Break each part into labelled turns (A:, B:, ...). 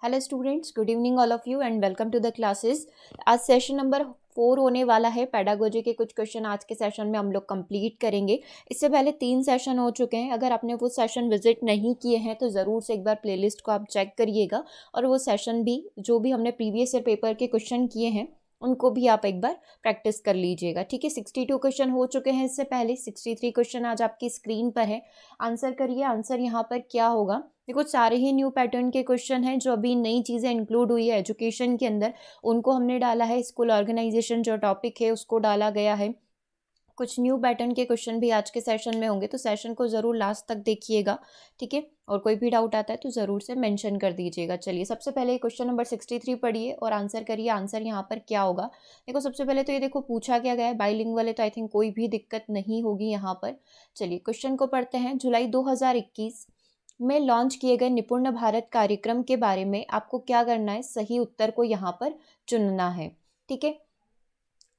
A: Hello students, good evening all of you and welcome to the classes. आज session number 4 होने वाला है। Pedagogy के कुछ क्वेश्चन आज के सेशन में हम लोग कंप्लीट करेंगे। इससे पहले 3 सेशन हो चुके हैं। अगर आपने वो सेशन विजिट नहीं किए हैं तो ज़रूर से एक बार प्लेलिस्ट को आप चेक करिएगा और वो सेशन भी जो भी हमने प्रीवियस ईयर पेपर के क्वेश्चन किए हैं उनको भी आप एक बार प्रैक्टिस कर लीजिएगा। ठीक है, 62 क्वेश्चन हो चुके हैं। इससे पहले 63 क्वेश्चन आज आपकी स्क्रीन पर है। आंसर करिए। आंसर यहाँ पर क्या होगा? देखो, सारे ही न्यू पैटर्न के क्वेश्चन हैं। जो अभी नई चीज़ें इंक्लूड हुई है एजुकेशन के अंदर उनको हमने डाला है। स्कूल ऑर्गेनाइजेशन जो टॉपिक है उसको डाला गया है। कुछ न्यू पैटर्न के क्वेश्चन भी आज के सेशन में होंगे, तो सेशन को ज़रूर लास्ट तक देखिएगा। ठीक है, और कोई भी डाउट आता है तो ज़रूर से मेंशन कर दीजिएगा। चलिए, सबसे पहले क्वेश्चन नंबर 63 पढ़िए और आंसर करिए। आंसर यहाँ पर क्या होगा? देखो, सबसे पहले तो ये देखो पूछा क्या गया है, बाइलिंगुअल है तो आई थिंक कोई भी दिक्कत नहीं होगी यहाँ पर। चलिए क्वेश्चन को पढ़ते हैं। जुलाई 2021 में लॉन्च किए गए निपुण भारत कार्यक्रम के बारे में आपको क्या करना है? सही उत्तर को यहाँ पर चुनना है। ठीक है,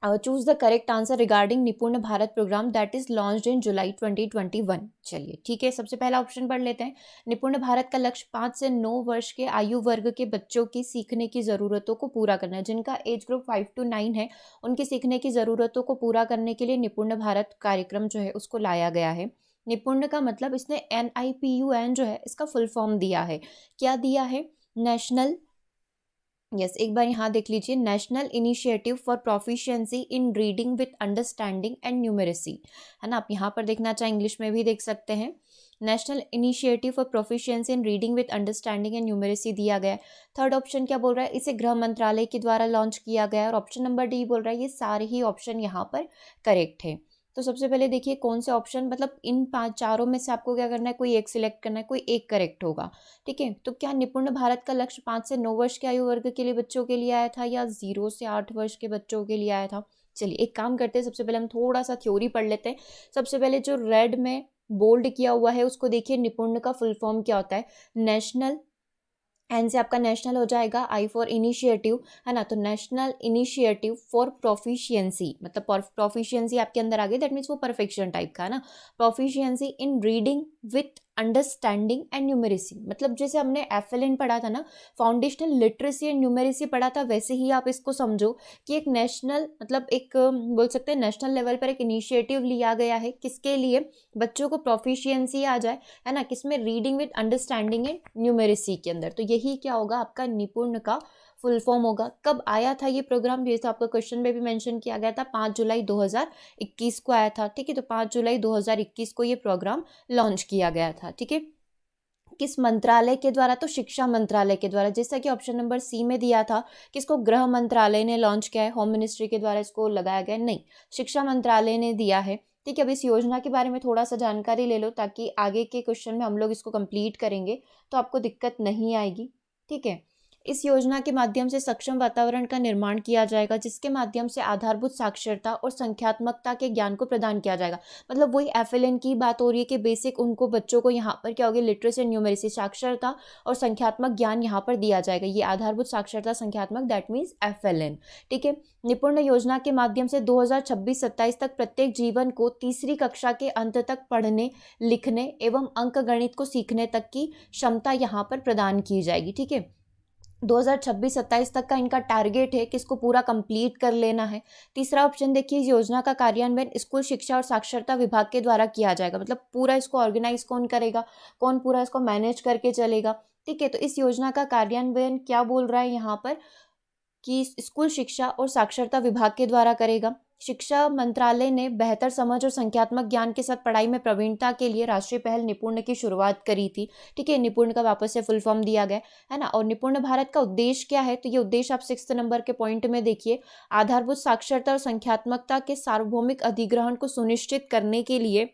A: choose the correct answer regarding Nipun Bharat program that is launched in July 2021। चलिए ठीक है, सबसे पहला ऑप्शन पढ़ लेते हैं। निपुण भारत का लक्ष्य 5 से 9 वर्ष के आयु वर्ग के बच्चों की सीखने की ज़रूरतों को पूरा करना है। जिनका एज ग्रुप 5 to 9 है उनकी सीखने की ज़रूरतों को पूरा करने के लिए निपुण भारत कार्यक्रम जो है उसको लाया गया है। निपुण का मतलब इसने NIPUN जो है इसका फुल फॉर्म दिया है। क्या दिया है? नेशनल, यस, एक बार यहाँ देख लीजिए, national initiative for proficiency in reading with understanding and numeracy, है ना। आप यहाँ पर देखना चाहें इंग्लिश में भी देख सकते हैं। National initiative for proficiency in reading with understanding and numeracy दिया गया है। थर्ड ऑप्शन क्या बोल रहा है? इसे गृह मंत्रालय के द्वारा लॉन्च किया गया है। और ऑप्शन नंबर डी बोल रहा है। ये सारे ही ऑप्शन यहाँ पर करेक्ट है। तो सबसे पहले देखिए कौन से ऑप्शन, मतलब इन चारों में से आपको क्या करना है? कोई एक सिलेक्ट करना है, कोई एक करेक्ट होगा। ठीक है, तो क्या निपुण भारत का लक्ष्य 5 से 9 वर्ष के आयु वर्ग के लिए बच्चों के लिए आया था या 0 से 8 वर्ष के बच्चों के लिए आया था? चलिए एक काम करते हैं, सबसे पहले हम थोड़ा सा थ्योरी पढ़ लेते हैं। सबसे पहले जो रेड में बोल्ड किया हुआ है उसको देखिए, निपुण का फुल फॉर्म क्या होता है? नेशनल, एन से आपका नेशनल हो जाएगा, आई फॉर इनिशिएटिव, है ना। तो नेशनल इनिशिएटिव फॉर प्रोफिशिएंसी, मतलब प्रोफिशिएंसी आपके अंदर आ गई, दैट मीन्स वो परफेक्शन टाइप का है ना। Proficiency in reading with understanding and numeracy, मतलब जैसे हमने FLN पढ़ा था ना, फाउंडेशनल लिटरेसी एंड न्यूमेरेसी पढ़ा था, वैसे ही आप इसको समझो कि एक नेशनल, मतलब एक बोल सकते हैं नेशनल लेवल पर एक इनिशिएटिव लिया गया है। किसके लिए? बच्चों को प्रोफिशिएंसी आ जाए, है ना, किसमें? Reading with understanding and numeracy के अंदर। तो यही क्या होगा? आपका निपुण का फुल फॉर्म होगा। कब आया था ये प्रोग्राम? जैसे आपका क्वेश्चन में भी मेंशन किया गया था, 5 जुलाई 2021 को आया था। ठीक है, तो 5 जुलाई 2021 को ये प्रोग्राम लॉन्च किया गया था। ठीक है, किस मंत्रालय के द्वारा? तो शिक्षा मंत्रालय के द्वारा, जैसा कि ऑप्शन नंबर सी में दिया था। किसको? गृह मंत्रालय ने लॉन्च किया है, होम मिनिस्ट्री के द्वारा इसको लगाया गया नहीं, शिक्षा मंत्रालय ने दिया है। ठीक है, अब इस योजना के बारे में थोड़ा सा जानकारी ले लो ताकि आगे के क्वेश्चन में हम लोग इसको कंप्लीट करेंगे तो आपको दिक्कत नहीं आएगी। ठीक है, इस योजना के माध्यम से सक्षम वातावरण का निर्माण किया जाएगा जिसके माध्यम से आधारभूत साक्षरता और संख्यात्मकता के ज्ञान को प्रदान किया जाएगा। मतलब वही FLN की बात हो रही है कि बेसिक उनको बच्चों को यहाँ पर क्या होगी? लिटरेसी एंड न्यूमेरेसी, साक्षरता और संख्यात्मक ज्ञान यहाँ पर दिया जाएगा। ये आधारभूत साक्षरता संख्यात्मक, दैट मीन्स FLN। ठीक है, निपुण योजना के माध्यम से 2026-27 तक प्रत्येक जीवन को तीसरी कक्षा के अंत तक पढ़ने, लिखने एवं अंक गणित को सीखने तक की क्षमता यहाँ पर प्रदान की जाएगी। ठीक है, 2026-27 तक का इनका टारगेट है, किसको पूरा कंप्लीट कर लेना है। तीसरा ऑप्शन देखिए, इस योजना का कार्यान्वयन स्कूल शिक्षा और साक्षरता विभाग के द्वारा किया जाएगा। मतलब पूरा इसको ऑर्गेनाइज कौन करेगा? कौन पूरा इसको मैनेज करके चलेगा? ठीक है, तो इस योजना का कार्यान्वयन क्या बोल रहा है यहाँ पर कि स्कूल शिक्षा और साक्षरता विभाग के द्वारा करेगा। शिक्षा मंत्रालय ने बेहतर समझ और संख्यात्मक ज्ञान के साथ पढ़ाई में प्रवीणता के लिए राष्ट्रीय पहल निपुण की शुरुआत करी थी। ठीक है, निपुण का वापस से फुल फॉर्म दिया गया है ना। और निपुण भारत का उद्देश्य क्या है? तो ये उद्देश्य आप 6 नंबर के पॉइंट में देखिए, आधारभूत साक्षरता और संख्यात्मकता के सार्वभौमिक अधिग्रहण को सुनिश्चित करने के लिए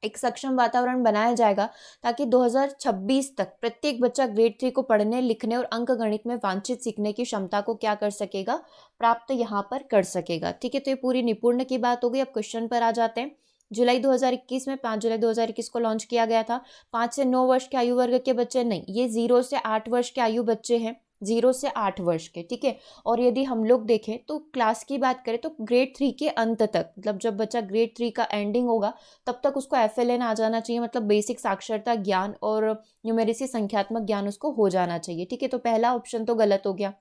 A: एक सक्षम वातावरण बनाया जाएगा ताकि 2026 तक प्रत्येक बच्चा ग्रेड 3 को पढ़ने, लिखने और अंक गणित में वांछित सीखने की क्षमता को क्या कर सकेगा? प्राप्त यहाँ पर कर सकेगा। ठीक है, तो ये पूरी निपुण की बात हो गई। अब क्वेश्चन पर आ जाते हैं। जुलाई 2021 में 5 जुलाई 2021 को लॉन्च किया गया था। 5 से 9 वर्ष के आयु वर्ग के बच्चे नहीं, ये 0 से 8 वर्ष के आयु बच्चे हैं। 0 से 8 वर्ष के, ठीक है। और यदि हम लोग देखें तो क्लास की बात करें तो ग्रेड 3 के अंत तक, मतलब जब बच्चा ग्रेड 3 का एंडिंग होगा तब तक उसको FLN आ जाना चाहिए, मतलब बेसिक साक्षरता ज्ञान और न्यूमेरेसी संख्यात्मक ज्ञान उसको हो जाना चाहिए, ठीक है। तो पहला ऑप्शन तो गलत हो गया।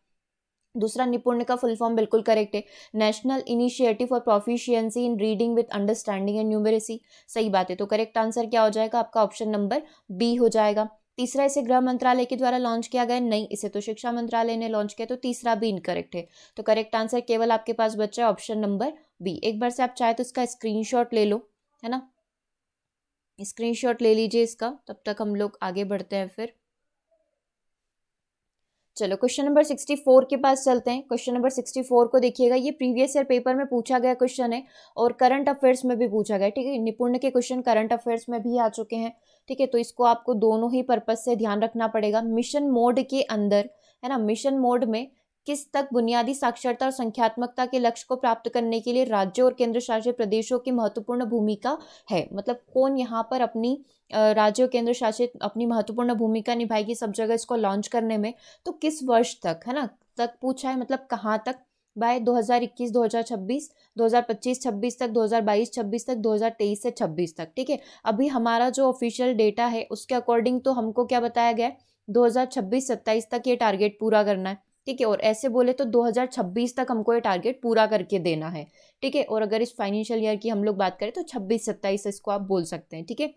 A: दूसरा, निपुण का फुल फॉर्म बिल्कुल करेक्ट है, national initiative for proficiency in reading with understanding and numeracy, सही बात है। तो करेक्ट आंसर क्या हो जाएगा आपका? ऑप्शन नंबर बी हो जाएगा। तीसरा, इसे गृह मंत्रालय के द्वारा लॉन्च किया गया, नहीं, इसे तो शिक्षा मंत्रालय ने लॉन्च किया, तो तीसरा भी इनकरेक्ट है। तो करेक्ट आंसर केवल आपके पास बचा है ऑप्शन नंबर बी। एक बार से आप चाहे तो इसका स्क्रीनशॉट ले लो, है ना, स्क्रीनशॉट ले लीजिए इसका, तब तक हम लोग आगे बढ़ते हैं फिर। चलो क्वेश्चन नंबर 64 के पास चलते हैं। क्वेश्चन नंबर 64 को देखिएगा, ये प्रीवियस ईयर पेपर में पूछा गया क्वेश्चन है और करंट अफेयर्स में भी पूछा गया, ठीक है। निपुण के क्वेश्चन करंट अफेयर्स में भी आ चुके हैं, ठीक है। तो इसको आपको दोनों ही पर्पज से ध्यान रखना पड़ेगा। मिशन मोड के अंदर, है ना, मिशन मोड में किस तक बुनियादी साक्षरता और संख्यात्मकता के लक्ष्य को प्राप्त करने के लिए राज्यों और केंद्र शासित प्रदेशों की महत्वपूर्ण भूमिका है, मतलब कौन यहाँ पर अपनी राज्यों केंद्र शासित अपनी महत्वपूर्ण भूमिका निभाएगी सब जगह इसको लॉन्च करने में। तो किस वर्ष तक, है ना, तक पूछा है, मतलब कहाँ तक, बाय 2021 2026, 2025 26 तक, 2022 26 तक, 2023 से 26 तक, ठीक है। अभी हमारा जो ऑफिशियल डेटा है उसके अकॉर्डिंग तो हमको क्या बताया गया है, 2026-27 तक ये टारगेट पूरा करना है, ठीक है। और ऐसे बोले तो 2026 तक हमको ये टारगेट पूरा करके देना है, ठीक है। और अगर इस फाइनेंशियल ईयर की हम लोग बात करें तो 26-27 इसको आप बोल सकते हैं, ठीक है।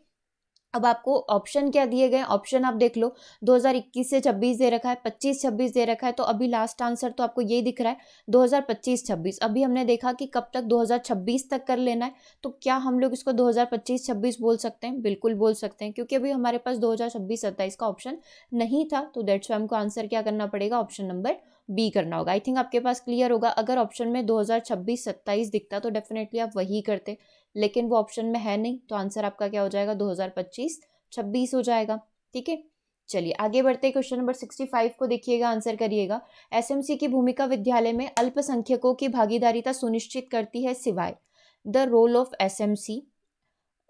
A: अब आपको ऑप्शन क्या दिए गए, ऑप्शन आप देख लो, 2021 से 26 दे रखा है, 25-26 दे रखा है, तो अभी लास्ट आंसर तो आपको यही दिख रहा है 2025-26। अभी हमने देखा कि कब तक, 2026 तक कर लेना है, तो क्या हम लोग इसको 2025-26 बोल सकते हैं? बिल्कुल बोल सकते हैं, क्योंकि अभी हमारे पास 2026-27 का ऑप्शन नहीं था, तो दैट्स वाई हमको आंसर क्या करना पड़ेगा, ऑप्शन नंबर बी करना होगा। आई थिंक आपके पास क्लियर होगा। अगर ऑप्शन में 2026-27 दिखता तो डेफिनेटली आप वही करते, लेकिन वो ऑप्शन में है नहीं, तो आंसर आपका क्या हो जाएगा, 2025-26 हो जाएगा, ठीक है। चलिए आगे बढ़ते हैं। क्वेश्चन नंबर 65 को देखिएगा, आंसर करिएगा। एसएमसी की भूमिका विद्यालय में अल्पसंख्यकों की भागीदारिता सुनिश्चित करती है, सिवाय the role of SMC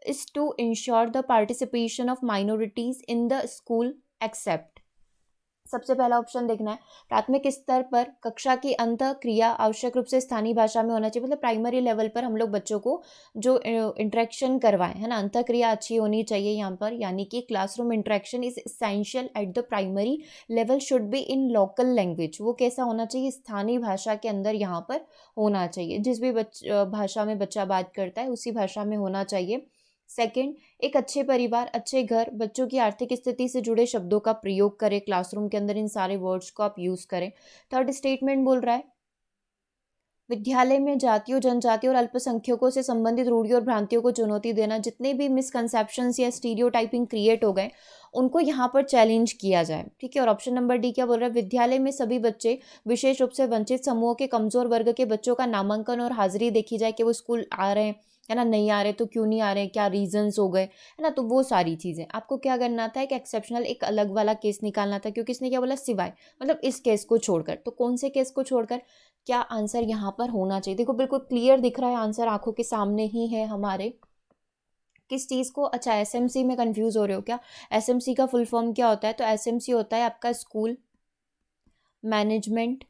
A: is to ensure the participation of minorities in the school except. सबसे पहला ऑप्शन देखना है, प्राथमिक स्तर पर कक्षा की अंत क्रिया आवश्यक रूप से स्थानीय भाषा में होना चाहिए, मतलब प्राइमरी लेवल पर हम लोग बच्चों को जो इंटरेक्शन करवाएं, है ना, अंत क्रिया अच्छी होनी चाहिए यहाँ पर, यानी कि classroom interaction is essential at the primary level, should be in local language. वो कैसा होना चाहिए, स्थानीय भाषा के अंदर यहाँ पर होना चाहिए, जिस भी भाषा में बच्चा बात करता है उसी भाषा में होना चाहिए। सेकंड, एक अच्छे परिवार, अच्छे घर, बच्चों की आर्थिक स्थिति से जुड़े शब्दों का प्रयोग करें क्लासरूम के अंदर, इन सारे वर्ड्स को आप यूज करें। थर्ड स्टेटमेंट बोल रहा है, विद्यालय में जातियों, जनजातियों और अल्पसंख्यकों से संबंधित रूढ़ियों और भ्रांतियों को चुनौती देना, जितने भी मिसकंसेप्शंस या स्टीरियोटाइपिंग क्रिएट हो गए उनको यहाँ पर चैलेंज किया जाए, ठीक है। और ऑप्शन नंबर डी क्या बोल रहा है, विद्यालय में सभी बच्चे, विशेष रूप से वंचित समूहों के कमजोर वर्ग के बच्चों का नामांकन और हाजिरी देखी जाए कि वो स्कूल आ रहे हैं, है ना, नहीं आ रहे तो क्यों नहीं आ रहे, क्या रीजंस हो गए, है ना। तो वो सारी चीज़ें आपको क्या करना था, एक एक्सेप्शनल, एक अलग वाला केस निकालना था, क्योंकि इसने क्या बोला, सिवाय, मतलब इस केस को छोड़कर। तो कौन से केस को छोड़कर, क्या आंसर यहाँ पर होना चाहिए? देखो बिल्कुल क्लियर दिख रहा है आंसर, आंखों के सामने ही है हमारे। किस चीज़ को, अच्छा एसएमसी में कंफ्यूज हो रहे हो क्या? एसएमसी का फुल फॉर्म क्या होता है? तो एसएमसी होता है आपका स्कूल मैनेजमेंट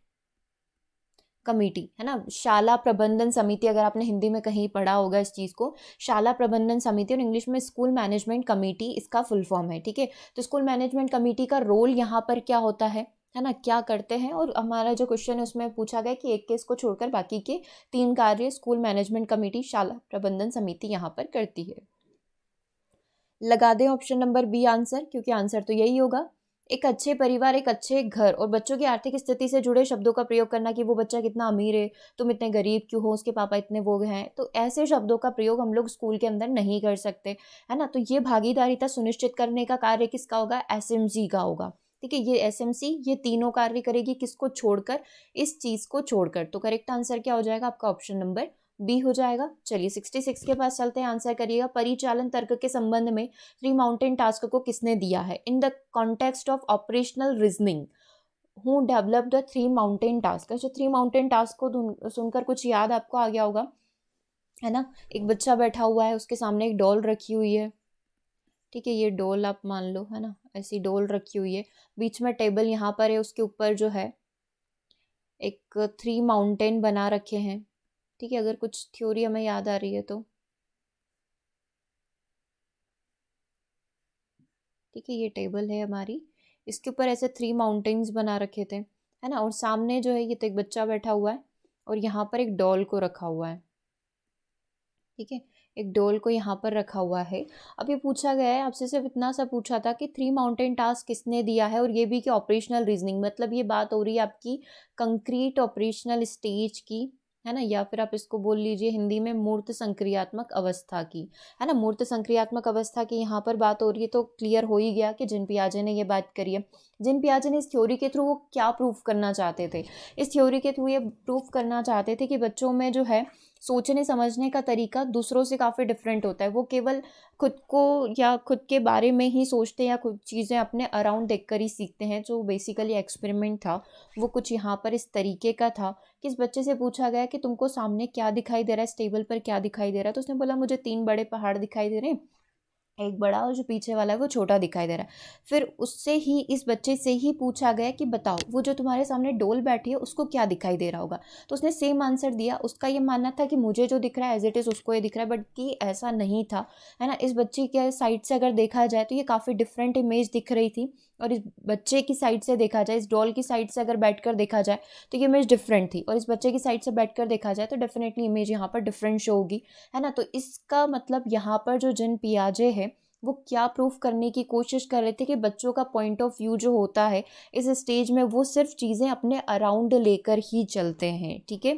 A: कमेटी, है ना, शाला प्रबंधन समिति। अगर आपने हिंदी में कहीं पढ़ा होगा इस चीज़ को, शाला प्रबंधन समिति, और इंग्लिश में स्कूल मैनेजमेंट कमेटी इसका फुल फॉर्म है, ठीक है। तो स्कूल मैनेजमेंट कमेटी का रोल यहाँ पर क्या होता है ना, क्या करते हैं? और हमारा जो क्वेश्चन है उसमें पूछा गया कि एक केस को छोड़कर बाकी के 3 कार्य स्कूल मैनेजमेंट कमेटी, शाला प्रबंधन समिति यहाँ पर करती है। लगा दें ऑप्शन नंबर बी आंसर, क्योंकि आंसर तो यही होगा। एक अच्छे परिवार, एक अच्छे घर और बच्चों की आर्थिक स्थिति से जुड़े शब्दों का प्रयोग करना, कि वो बच्चा कितना अमीर है, तुम इतने गरीब क्यों हो, उसके पापा इतने वो हैं, तो ऐसे शब्दों का प्रयोग हम लोग स्कूल के अंदर नहीं कर सकते, है ना। तो ये भागीदारिता सुनिश्चित करने का कार्य किसका होगा, एसएमसी का होगा, ठीक है। ये एसएमसी ये तीनों कार्य करेगी, किसको छोड़कर, इस चीज को छोड़कर। तो करेक्ट आंसर क्या हो जाएगा आपका, ऑप्शन नंबर बी हो जाएगा। चलिए 66 के पास चलते हैं, आंसर करिएगा। परिचालन तर्क के संबंध में 3 माउंटेन टास्क को किसने दिया है? In the context of operational reasoning who develop the 3 mountain task. अच्छा 3 माउंटेन टास्क को सुनकर कुछ याद आपको आ गया होगा, है ना। एक बच्चा बैठा हुआ है, उसके सामने एक डॉल रखी हुई है, ठीक है, ये डोल आप मान लो, है ना, ऐसी डोल रखी हुई है, बीच में टेबल यहाँ पर है, उसके ऊपर जो है एक 3 माउंटेन बना रखे हैं। ठीक है, अगर कुछ थ्योरी हमें याद आ रही है तो। ठीक है, ये टेबल है हमारी, इसके ऊपर ऐसे 3 माउंटेन्स बना रखे थे, है ना, और सामने जो है ये तो एक बच्चा बैठा हुआ है और यहाँ पर एक डॉल को रखा हुआ है। ठीक है, एक डोल को यहाँ पर रखा हुआ है। अब ये पूछा गया है आपसे, सिर्फ इतना सा पूछा था कि 3 माउंटेन टास्क किसने दिया है, और ये भी कि ऑपरेशनल रीजनिंग, मतलब ये बात हो रही है आपकी कंक्रीट ऑपरेशनल स्टेज की, है ना, या फिर आप इसको बोल लीजिए हिंदी में मूर्त संक्रियात्मक अवस्था की, है ना, मूर्त संक्रियात्मक अवस्था की यहाँ पर बात हो रही है। तो क्लियर हो ही गया कि जिन पियाजे ने ये बात करी है। जिन पियाजे ने इस थ्योरी के थ्रू वो क्या प्रूफ करना चाहते थे, इस थ्योरी के थ्रू ये प्रूफ करना चाहते थे कि बच्चों में जो है सोचने समझने का तरीका दूसरों से काफ़ी डिफरेंट होता है। वो केवल खुद को या खुद के बारे में ही सोचते हैं या कुछ चीज़ें अपने अराउंड देखकर ही सीखते हैं। जो बेसिकली एक्सपेरिमेंट था वो कुछ यहाँ पर इस तरीके का था कि इस बच्चे से पूछा गया कि तुमको सामने क्या दिखाई दे रहा है, इस टेबल पर क्या दिखाई दे रहा है। तो उसने बोला मुझे 3 बड़े पहाड़ दिखाई दे रहे हैं, एक बड़ा और जो पीछे वाला है वो छोटा दिखाई दे रहा है। फिर उससे ही, इस बच्चे से ही पूछा गया कि बताओ वो जो तुम्हारे सामने डोल बैठी है उसको क्या दिखाई दे रहा होगा। तो उसने सेम आंसर दिया। उसका ये मानना था कि मुझे जो दिख रहा है एज इट इज़ उसको ये दिख रहा है, बट कि ऐसा नहीं था, है ना। इस बच्चे के साइड से अगर देखा जाए तो ये काफ़ी डिफरेंट इमेज दिख रही थी, और इस बच्चे की साइड से देखा जाए, इस डॉल की साइड से अगर बैठकर देखा जाए तो ये इमेज डिफरेंट थी, और इस बच्चे की साइड से बैठकर देखा जाए तो डेफिनेटली इमेज यहाँ पर डिफरेंट शो होगी, है ना। तो इसका मतलब यहाँ पर जो जिन पियाजे है वो क्या प्रूफ करने की कोशिश कर रहे थे कि बच्चों का पॉइंट ऑफ व्यू जो होता है इस स्टेज में वो सिर्फ चीज़ें अपने अराउंड लेकर ही चलते हैं। ठीक है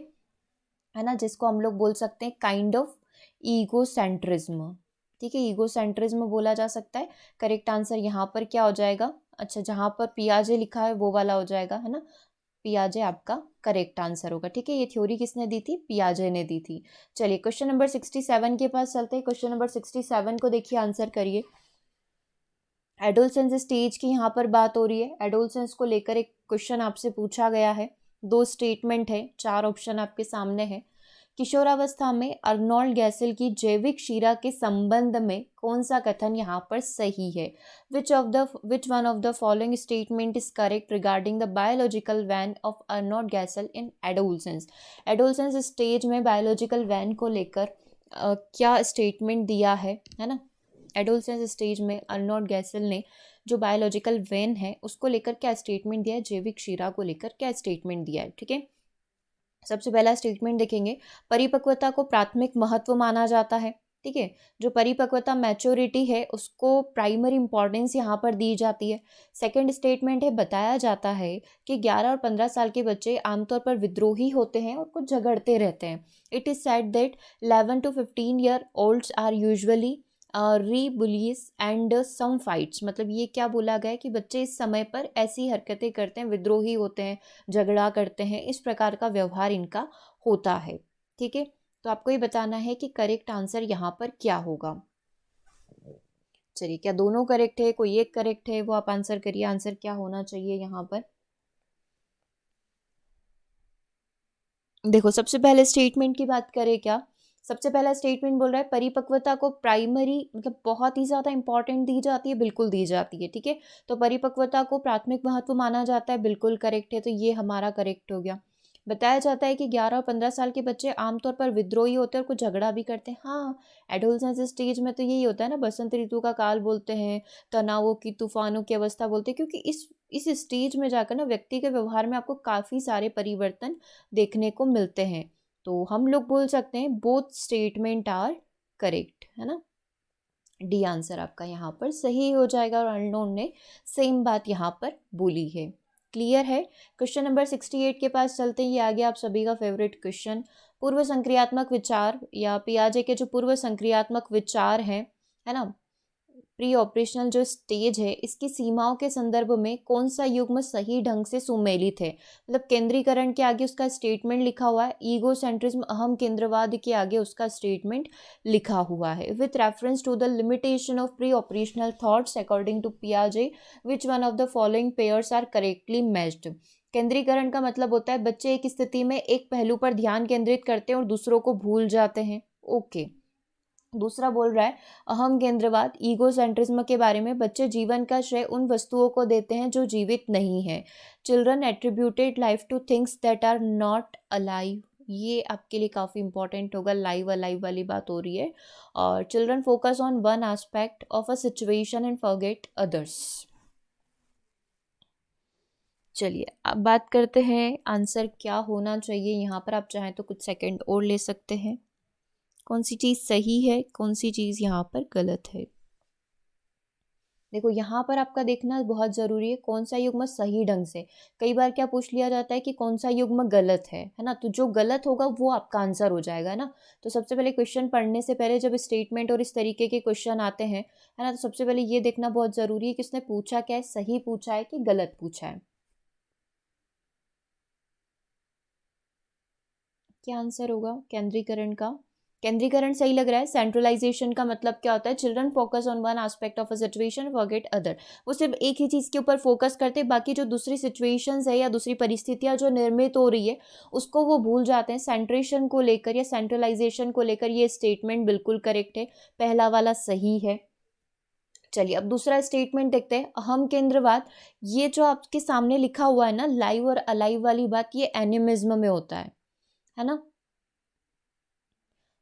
A: ना, जिसको हम लोग बोल सकते हैं काइंड ऑफ ईगोसेंट्रिज्म। ठीक है, ईगोसेंट्रिज्म बोला जा सकता है। करेक्ट आंसर यहाँ पर क्या हो जाएगा, अच्छा जहाँ पर पियाजे लिखा है वो वाला हो जाएगा, है ना, पियाजे आपका करेक्ट आंसर होगा। ठीक है, ये थ्योरी किसने दी थी, पियाजे ने दी थी। चलिए क्वेश्चन नंबर 67 के पास चलते हैं। क्वेश्चन नंबर 67 को देखिए, आंसर करिए। एडोलसेंस स्टेज की यहाँ पर बात हो रही है। एडोलसेंस को लेकर एक क्वेश्चन आपसे पूछा गया है। 2 स्टेटमेंट है, 4 ऑप्शन आपके सामने है। किशोरावस्था में अर्नोल्ड गैसल की जैविक शिरा के संबंध में कौन सा कथन यहाँ पर सही है। Which one of the following statement is correct regarding the biological vane of Arnold Gesell in adolescence. Adolescence stage में बायोलॉजिकल वैन को लेकर क्या स्टेटमेंट दिया है ना। एडोलसेंस स्टेज में अर्नोल्ड गैसल ने जो बायोलॉजिकल वेन है उसको लेकर क्या स्टेटमेंट दिया है, जैविक शिरा को लेकर क्या स्टेटमेंट दिया है। ठीक है, सबसे पहला स्टेटमेंट देखेंगे, परिपक्वता को प्राथमिक महत्व माना जाता है। ठीक है, जो परिपक्वता मैच्योरिटी है उसको प्राइमरी इंपॉर्टेंस यहाँ पर दी जाती है। सेकंड स्टेटमेंट है, बताया जाता है कि 11 और 15 साल के बच्चे आमतौर पर विद्रोही होते हैं और कुछ झगड़ते रहते हैं। It is said that 11 to 15 year olds are usually rebellious and some fights. मतलब ये क्या बोला गया है कि बच्चे इस समय पर ऐसी हरकतें करते हैं, विद्रोही होते हैं, झगड़ा करते हैं, इस प्रकार का व्यवहार इनका होता है। ठीक है, तो आपको ये बताना है कि करेक्ट आंसर यहाँ पर क्या होगा। चलिए, क्या दोनों करेक्ट है, कोई एक करेक्ट है, वो आप आंसर करिए। आंसर क्या होना चाहिए यहाँ पर। देखो, सबसे पहले स्टेटमेंट की बात करें, क्या सबसे पहला स्टेटमेंट बोल रहा है परिपक्वता को प्राइमरी, मतलब बहुत ही ज़्यादा इंपॉर्टेंट दी जाती है, बिल्कुल दी जाती है। ठीक है, तो परिपक्वता को प्राथमिक महत्व माना जाता है, बिल्कुल करेक्ट है, तो ये हमारा करेक्ट हो गया। बताया जाता है कि 11 और 15 साल के बच्चे आमतौर पर विद्रोही होते हैं और कुछ झगड़ा भी करते हैं। हाँ, एडोलसेंस स्टेज में तो यही होता है ना, बसंत ऋतु का काल बोलते हैं, तनावों की, तूफानों की अवस्था बोलते हैं, क्योंकि इस स्टेज में जाकर ना व्यक्ति के व्यवहार में आपको काफ़ी सारे परिवर्तन देखने को मिलते हैं। तो हम लोग बोल सकते हैं बोथ स्टेटमेंट आर करेक्ट, है ना। डी आंसर आपका यहाँ पर सही हो जाएगा, और अननोन ने सेम बात यहाँ पर बोली है। क्लियर है। क्वेश्चन नंबर 68 के पास चलते हैं। ये आ गया आप सभी का फेवरेट क्वेश्चन, पूर्व संक्रियात्मक विचार या पियाजे के जो पूर्व संक्रियात्मक विचार हैं, है ना, प्री ऑपरेशनल जो स्टेज है इसकी सीमाओं के संदर्भ में कौन सा युग्म सही ढंग से सुमेलित है। मतलब केंद्रीकरण के आगे उसका स्टेटमेंट लिखा हुआ है, ईगो सेंट्रिज्म अहम केंद्रवाद के आगे उसका स्टेटमेंट लिखा हुआ है। With reference to the limitation of pre operational thoughts according to पियाजे which one of the following pairs are correctly matched. केंद्रीकरण का मतलब होता है बच्चे एक स्थिति में एक पहलू पर ध्यान केंद्रित करते हैं और दूसरों को भूल जाते हैं। ओके, दूसरा बोल रहा है अहम केंद्रवाद, ईगोसेंट्रिज्म के बारे में, बच्चे जीवन का श्रेय उन वस्तुओं को देते हैं जो जीवित नहीं है। Children attributed life to things that are not alive, ये आपके लिए काफ़ी इंपॉर्टेंट होगा, लाइव अलाइव वाली बात हो रही है। और children focus on one aspect of a situation and forget others. चलिए अब बात करते हैं आंसर क्या होना चाहिए। यहाँ पर आप चाहें तो कुछ सेकंड और ले सकते हैं, कौन सी चीज़ सही है, कौन सी चीज़ यहाँ पर गलत है। देखो यहाँ पर आपका देखना बहुत ज़रूरी है कौन सा युग्म सही ढंग से। कई बार क्या पूछ लिया जाता है कि कौन सा युग्म गलत है ना, तो जो गलत होगा वो आपका आंसर हो जाएगा ना। तो सबसे पहले क्वेश्चन पढ़ने से पहले जब स्टेटमेंट और इस तरीके के क्वेश्चन आते हैं, है ना, तो सबसे पहले ये देखना बहुत ज़रूरी है कि उसने पूछा क्या है, सही पूछा है कि गलत पूछा है। क्या आंसर होगा केंद्रीकरण का? केंद्रीकरण सही लग रहा है। सेंट्रलाइजेशन का मतलब क्या होता है, children focus on one aspect of a situation forget other, वो सिर्फ एक ही चीज़ के ऊपर फोकस करते हैं, बाकी जो दूसरी सिचुएशंस है या दूसरी परिस्थितियां जो निर्मित हो रही है उसको वो भूल जाते हैं। सेंट्रेशन को लेकर या सेंट्रलाइजेशन को लेकर ये स्टेटमेंट बिल्कुल करेक्ट है, पहला वाला सही है। चलिए अब दूसरा स्टेटमेंट देखते हैं, अहम केंद्रवाद। ये जो आपके सामने लिखा हुआ है ना, लाइव और अलाइव वाली बात, ये एनिमिज्म में होता है ना।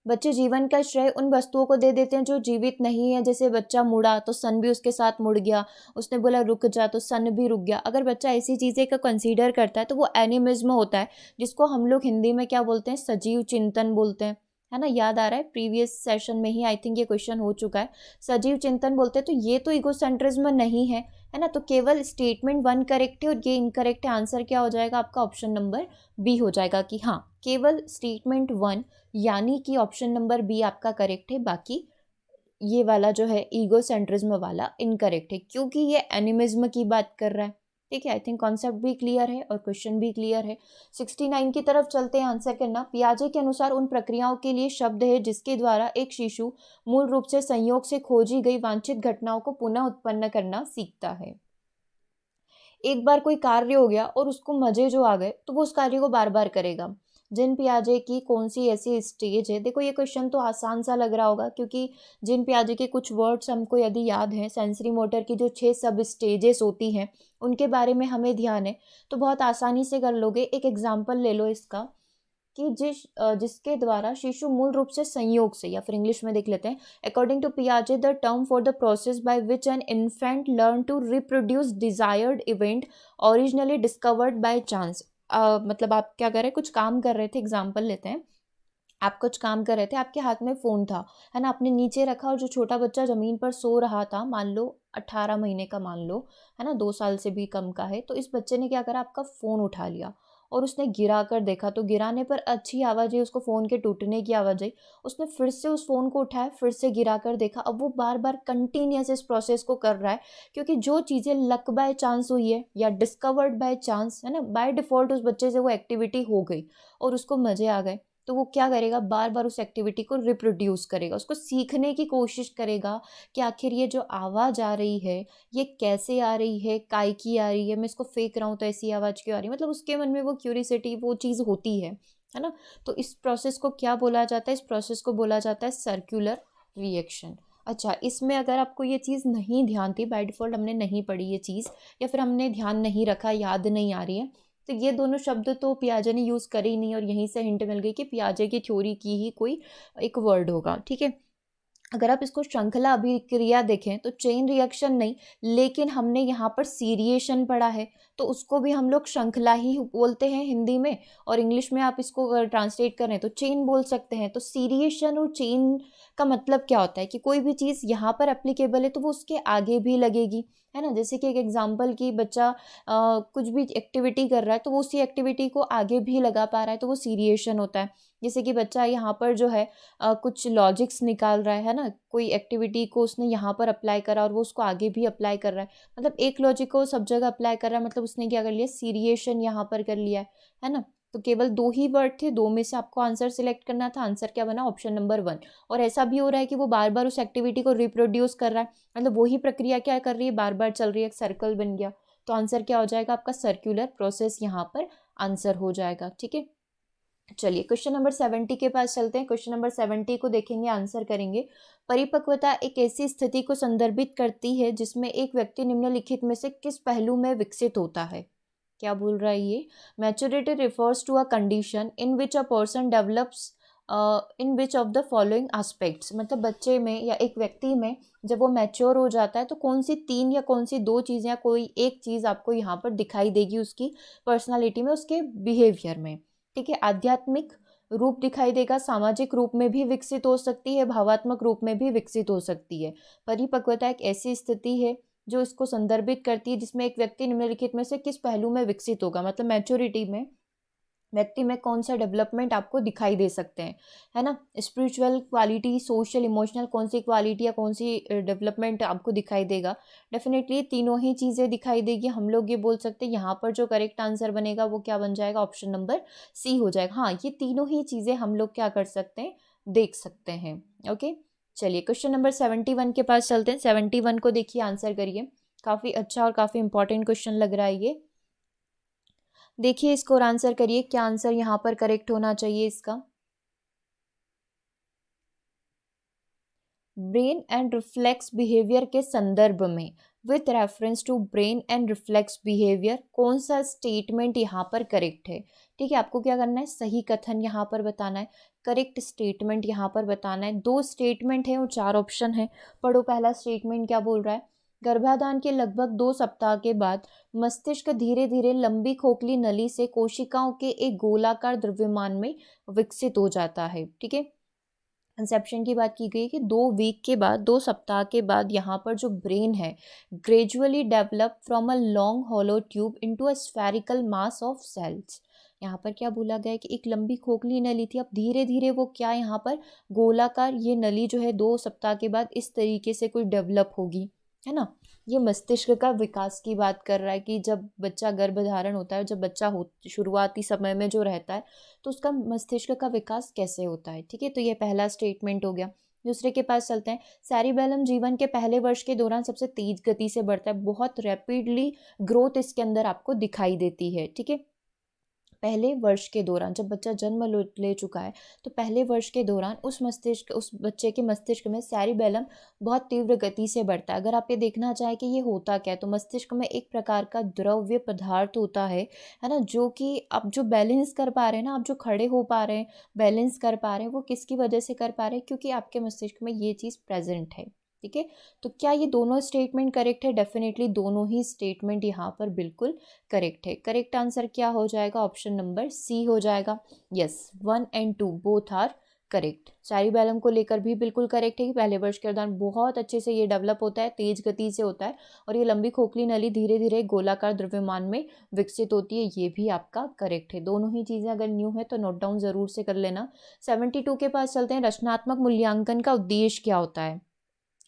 A: बच्चे जीवन का श्रेय उन वस्तुओं को दे देते हैं जो जीवित नहीं है। जैसे बच्चा मुड़ा तो सन भी उसके साथ मुड़ गया, उसने बोला रुक जा तो सन भी रुक गया। अगर बच्चा ऐसी चीज़ें का कंसीडर करता है तो वो एनिमिज्म होता है, जिसको हम लोग हिंदी में क्या बोलते हैं, सजीव चिंतन बोलते हैं, है ना। याद आ रहा है प्रीवियस सेशन में ही आई थिंक ये क्वेश्चन हो चुका है, सजीव चिंतन बोलते हैं। तो ये तो ईगोसेंट्रिज्म नहीं है ना। तो केवल स्टेटमेंट वन करेक्ट है और ये इनकरेक्ट है। आंसर क्या हो जाएगा आपका, ऑप्शन नंबर बी हो जाएगा कि हाँ केवल स्टेटमेंट वन, यानी कि ऑप्शन नंबर बी आपका करेक्ट है। बाकी ये वाला जो है ईगोसेंट्रिज्म वाला इनकरेक्ट है, क्योंकि ये एनिमिज्म की बात कर रहा है। ठीक है, आई थिंक कॉन्सेप्ट भी क्लियर है और क्वेश्चन भी क्लियर है। 69 की तरफ चलते हैं आंसर करना। पियाजे के अनुसार उन प्रक्रियाओं के लिए शब्द है जिसके द्वारा एक शिशु मूल रूप से संयोग से खोजी गई वांछित घटनाओं को पुनः उत्पन्न करना सीखता है। एक बार कोई कार्य हो गया और उसको मजे जो आ गए तो वो उस कार्य को बार बार करेगा। जिन पियाजे की कौन सी ऐसी स्टेज है, देखो ये क्वेश्चन तो आसान सा लग रहा होगा, क्योंकि जिन पियाजे के कुछ वर्ड्स हमको यदि याद हैं, सेंसरी मोटर की जो 6 सब स्टेजेस होती हैं उनके बारे में हमें ध्यान है, तो बहुत आसानी से कर लोगे। एक एग्जाम्पल ले लो इसका कि जिसके द्वारा शिशु मूल रूप से संयोग से, या फिर इंग्लिश में देख लेते हैं, अकॉर्डिंग टू पियाजे the term for the process by which an infant learn to reproduce desired events originally discovered by chance. मतलब आप क्या कर रहे हैं, कुछ काम कर रहे थे, एग्जाम्पल लेते हैं, आप कुछ काम कर रहे थे, आपके हाथ में फ़ोन था, है ना, आपने नीचे रखा और जो छोटा बच्चा ज़मीन पर सो रहा था, मान लो 18 महीने का मान लो, है ना, 2 साल से भी कम का है, तो इस बच्चे ने क्या करा, आपका फ़ोन उठा लिया और उसने गिरा कर देखा, तो गिराने पर अच्छी आवाज़ आई, उसको फ़ोन के टूटने की आवाज़ आई। उसने फिर से उस फ़ोन को उठाया, फिर से गिरा कर देखा। अब वो बार बार कंटिन्यूस इस प्रोसेस को कर रहा है, क्योंकि जो चीज़ें लक बाय चांस हुई है या डिस्कवर्ड बाय चांस, है ना, बाय डिफ़ॉल्ट उस बच्चे से वो एक्टिविटी हो गई और उसको मज़े आ गए, तो वो क्या करेगा, बार बार उस एक्टिविटी को रिप्रोड्यूस करेगा, उसको सीखने की कोशिश करेगा कि आखिर ये जो आवाज़ आ रही है ये कैसे आ रही है, काय की आ रही है, मैं इसको फेंक रहा हूँ तो ऐसी आवाज़ क्यों आ रही है। मतलब उसके मन में वो क्यूरियोसिटी, वो चीज़ होती है ना। तो इस प्रोसेस को क्या बोला जाता है, इस प्रोसेस को बोला जाता है सर्कुलर रिएक्शन। अच्छा, इसमें अगर आपको ये चीज़ नहीं ध्यान थी, बाय डिफ़ॉल्ट हमने नहीं पढ़ी ये चीज़, या फिर हमने ध्यान नहीं रखा, याद नहीं आ रही है, तो ये दोनों शब्द तो पियाजे ने यूज़ करे ही नहीं, और यहीं से हिंट मिल गई कि पियाजे की थ्योरी की ही कोई एक वर्ड होगा। ठीक है, अगर आप इसको श्रृंखला अभिक्रिया देखें तो चेन रिएक्शन नहीं, लेकिन हमने यहाँ पर सीरिएशन पढ़ा है, तो उसको भी हम लोग श्रृंखला ही बोलते हैं हिंदी में, और इंग्लिश में आप इसको ट्रांसलेट करें तो चेन बोल सकते हैं। तो सीरिएशन और चेन का मतलब क्या होता है कि कोई भी चीज़ यहाँ पर एप्लीकेबल है तो वो उसके आगे भी लगेगी, है ना। जैसे कि एक एग्जाम्पल कि बच्चा कुछ भी एक्टिविटी कर रहा है तो वो उसी एक्टिविटी को आगे भी लगा पा रहा है, तो वो सीरिएशन होता है। जैसे कि बच्चा यहाँ पर जो है कुछ लॉजिक्स निकाल रहा है ना, कोई एक्टिविटी को उसने यहाँ पर अप्लाई करा और वो उसको आगे भी अप्लाई कर रहा है, मतलब एक लॉजिक को सब जगह अप्लाई कर रहा है, मतलब उसने क्या कर लिया, सीरिएशन यहाँ पर कर लिया है ना। तो केवल 2 ही वर्ड थे, 2 में से आपको आंसर सिलेक्ट करना था। आंसर क्या बना, ऑप्शन नंबर 1। और ऐसा भी हो रहा है कि वो बार बार उस एक्टिविटी को रिप्रोड्यूस कर रहा है, मतलब वही प्रक्रिया क्या कर रही है, बार बार चल रही है, एक सर्कल बन गया। तो आंसर क्या हो जाएगा आपका, सर्कुलर प्रोसेस यहाँ पर आंसर हो जाएगा। ठीक है, चलिए क्वेश्चन नंबर 70 के पास चलते हैं। क्वेश्चन नंबर 70 को देखेंगे, आंसर करेंगे। परिपक्वता एक ऐसी स्थिति को संदर्भित करती है जिसमें एक व्यक्ति निम्नलिखित में से किस पहलू में विकसित होता है। क्या बोल रहा है ये? Maturity refers to a condition in which a person develops in which of the following aspects. मतलब बच्चे में या एक व्यक्ति में जब वो मैच्योर हो जाता है तो कौन सी तीन या कौन सी दो चीज़ें या कोई एक चीज़ आपको यहाँ पर दिखाई देगी उसकी पर्सनालिटी में, उसके बिहेवियर में। ठीक है, आध्यात्मिक रूप दिखाई देगा, सामाजिक रूप में भी विकसित हो सकती है, भावात्मक रूप में भी विकसित हो सकती है। परिपक्वता एक ऐसी स्थिति है जो इसको संदर्भित करती है जिसमें एक व्यक्ति निम्नलिखित में से किस पहलू में विकसित होगा। मतलब मैच्योरिटी में व्यक्ति में कौन सा डेवलपमेंट आपको दिखाई दे सकते हैं, है ना। स्पिरिचुअल क्वालिटी, सोशल, इमोशनल, कौन सी क्वालिटी या कौन सी डेवलपमेंट आपको दिखाई देगा। डेफिनेटली तीनों ही चीज़ें दिखाई देगी। हम लोग ये बोल सकते हैं यहाँ पर जो करेक्ट आंसर बनेगा वो क्या बन जाएगा, ऑप्शन नंबर सी हो जाएगा। हाँ, ये तीनों ही चीज़ें हम लोग क्या कर सकते हैं, देख सकते हैं। ओके, चलिए क्वेश्चन नंबर 71 के पास चलते हैं। 71 को देखिए, आंसर करिए। काफ़ी अच्छा और काफ़ी इंपॉर्टेंट क्वेश्चन लग रहा है ये। देखिए इसको और आंसर करिए, क्या आंसर यहाँ पर करेक्ट होना चाहिए इसका। ब्रेन एंड रिफ्लेक्स बिहेवियर के संदर्भ में, with reference to brain and reflex behaviour, कौन सा स्टेटमेंट यहाँ पर करेक्ट है। ठीक है, आपको क्या करना है, सही कथन यहाँ पर बताना है, करेक्ट स्टेटमेंट यहाँ पर बताना है। दो स्टेटमेंट है और चार ऑप्शन है। पढ़ो, पहला स्टेटमेंट क्या बोल रहा है। गर्भाधान के लगभग 2 सप्ताह के बाद मस्तिष्क धीरे धीरे लंबी खोखली नली से कोशिकाओं के एक गोलाकार द्रव्यमान में विकसित हो जाता है। ठीक है, कंसेप्शन की बात की गई कि 2 वीक के बाद, 2 सप्ताह के बाद यहाँ पर जो ब्रेन है gradually develop from a long hollow tube into a spherical mass of cells. यहाँ पर क्या बोला गया है कि एक लंबी खोखली नली थी, अब धीरे धीरे वो क्या यहाँ पर गोलाकार ये नली जो है 2 सप्ताह के बाद इस तरीके से कुछ डेवलप होगी, है ना। ये मस्तिष्क का विकास की बात कर रहा है कि जब बच्चा गर्भधारण होता है, जब बच्चा हो शुरुआती समय में जो रहता है तो उसका मस्तिष्क का विकास कैसे होता है। ठीक है, तो ये पहला स्टेटमेंट हो गया। दूसरे के पास चलते हैं। सेरिबेलम जीवन के पहले वर्ष के दौरान सबसे तेज गति से बढ़ता है, बहुत रैपिडली ग्रोथ इसके अंदर आपको दिखाई देती है। ठीक है, पहले वर्ष के दौरान जब बच्चा जन्म ले चुका है तो पहले वर्ष के दौरान उस बच्चे के मस्तिष्क में सेरिबेलम बहुत तीव्र गति से बढ़ता है। अगर आप ये देखना चाहें कि ये होता क्या है, तो मस्तिष्क में एक प्रकार का द्रव्य पदार्थ होता है ना, जो कि आप जो बैलेंस कर पा रहे हैं ना, आप जो खड़े हो पा रहे हैं, बैलेंस कर पा रहे हैं, वो किसकी वजह से कर पा रहे हैं, क्योंकि आपके मस्तिष्क में ये चीज़ प्रेजेंट है। ठीक है, तो क्या ये दोनों स्टेटमेंट करेक्ट है? डेफिनेटली दोनों ही स्टेटमेंट यहाँ पर बिल्कुल करेक्ट है। करेक्ट आंसर क्या हो जाएगा, ऑप्शन नंबर सी हो जाएगा। Yes, 1 and 2 both are correct. Cerebellum को लेकर भी बिल्कुल करेक्ट है कि पहले वर्ष के दौरान बहुत अच्छे से ये डेवलप होता है, तेज गति से होता है, और ये लंबी खोखली नली धीरे धीरे गोलाकार द्रव्यमान में विकसित होती है, ये भी आपका करेक्ट है। दोनों ही चीज़ें अगर न्यू है तो नोट डाउन ज़रूर से कर लेना। 72 के पास चलते हैं। रचनात्मक मूल्यांकन का उद्देश्य क्या होता है।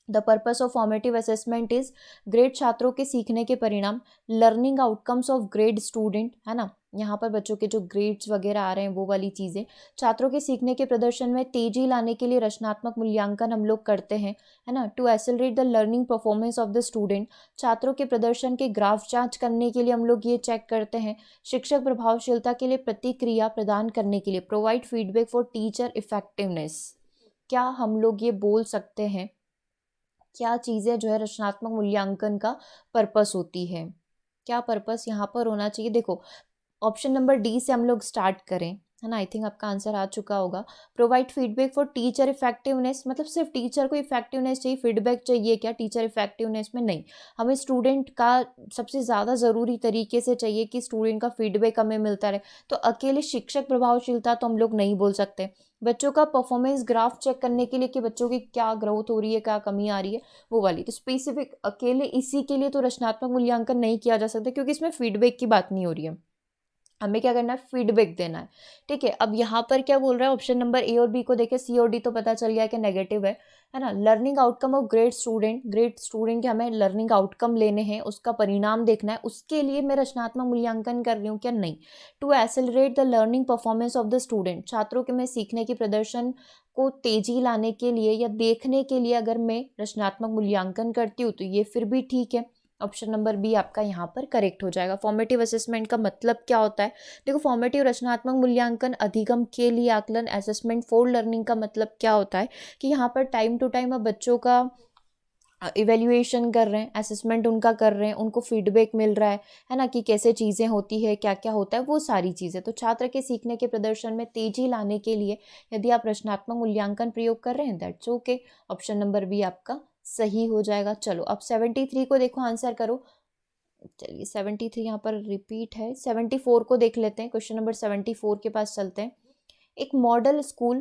A: The purpose of formative assessment is grade छात्रों के सीखने के परिणाम, learning outcomes of grade student, है ना। यहाँ पर बच्चों के जो ग्रेड्स वगैरह आ रहे हैं वो वाली चीज़ें, छात्रों के सीखने के प्रदर्शन में तेजी लाने के लिए रचनात्मक मूल्यांकन हम लोग करते हैं, है ना। To accelerate the learning performance of the student, छात्रों के प्रदर्शन के ग्राफ जांच करने के लिए हम लोग ये चेक करते हैं। शिक्षक प्रभावशीलता के लिए प्रतिक्रिया प्रदान करने के लिए, provide feedback for teacher effectiveness. क्या हम लोग ये बोल सकते हैं, क्या चीज़ें जो है रचनात्मक मूल्यांकन का पर्पस होती है, क्या पर्पस यहाँ पर होना चाहिए। देखो, ऑप्शन नंबर डी से हम लोग स्टार्ट करें, है ना। आई थिंक आपका आंसर आ चुका होगा। Provide feedback for teacher effectiveness, मतलब सिर्फ टीचर को इफेक्टिवनेस चाहिए, फीडबैक चाहिए क्या टीचर इफेक्टिवनेस में? नहीं, हमें स्टूडेंट का सबसे ज़्यादा ज़रूरी तरीके से चाहिए कि स्टूडेंट का फीडबैक हमें मिलता रहे। तो अकेले शिक्षक प्रभावशीलता तो हम लोग नहीं बोल सकते। बच्चों का परफॉर्मेंस ग्राफ चेक करने के लिए कि बच्चों की क्या ग्रोथ हो रही है, क्या कमी आ रही है, वो वाली। तो स्पेसिफिक अकेले इसी के लिए तो रचनात्मक मूल्यांकन नहीं किया जा सकता, क्योंकि इसमें फीडबैक की बात नहीं हो रही है, हमें क्या करना है, फीडबैक देना है। ठीक है, अब यहाँ पर क्या बोल रहा है, ऑप्शन नंबर ए और बी को देखे, सी और डी तो पता चल गया कि नेगेटिव है ना। Learning outcome of great student, great student के हमें लर्निंग आउटकम लेने हैं, उसका परिणाम देखना है, उसके लिए मैं रचनात्मक मूल्यांकन कर रही हूँ क्या? नहीं। To accelerate the learning performance of the student, छात्रों के में सीखने की प्रदर्शन को तेजी लाने के लिए या देखने के लिए अगर मैं रचनात्मक मूल्यांकन करती हूँ तो ये फिर भी ठीक है। ऑप्शन नंबर बी आपका यहाँ पर करेक्ट हो जाएगा। फॉर्मेटिव असेसमेंट का मतलब क्या होता है? देखो, फॉर्मेटिव रचनात्मक मूल्यांकन अधिगम के लिए आकलन असेसमेंट फॉर लर्निंग का मतलब क्या होता है कि यहाँ पर टाइम टू टाइम आप बच्चों का इवेल्युएशन कर रहे हैं, असेसमेंट उनका कर रहे हैं, उनको फीडबैक मिल रहा है ना, कि कैसे चीज़ें होती है, क्या क्या होता है, वो सारी चीज़ें। तो छात्र के सीखने के प्रदर्शन में तेजी लाने के लिए यदि आप रचनात्मक मूल्यांकन प्रयोग कर रहे हैं, that's okay. Option number B आपका सही हो जाएगा। चलो अब 73 को देखो, आंसर करो। चलिए 73 यहाँ पर रिपीट है, 74 को देख लेते हैं। क्वेश्चन नंबर 74 के पास चलते हैं। एक मॉडल स्कूल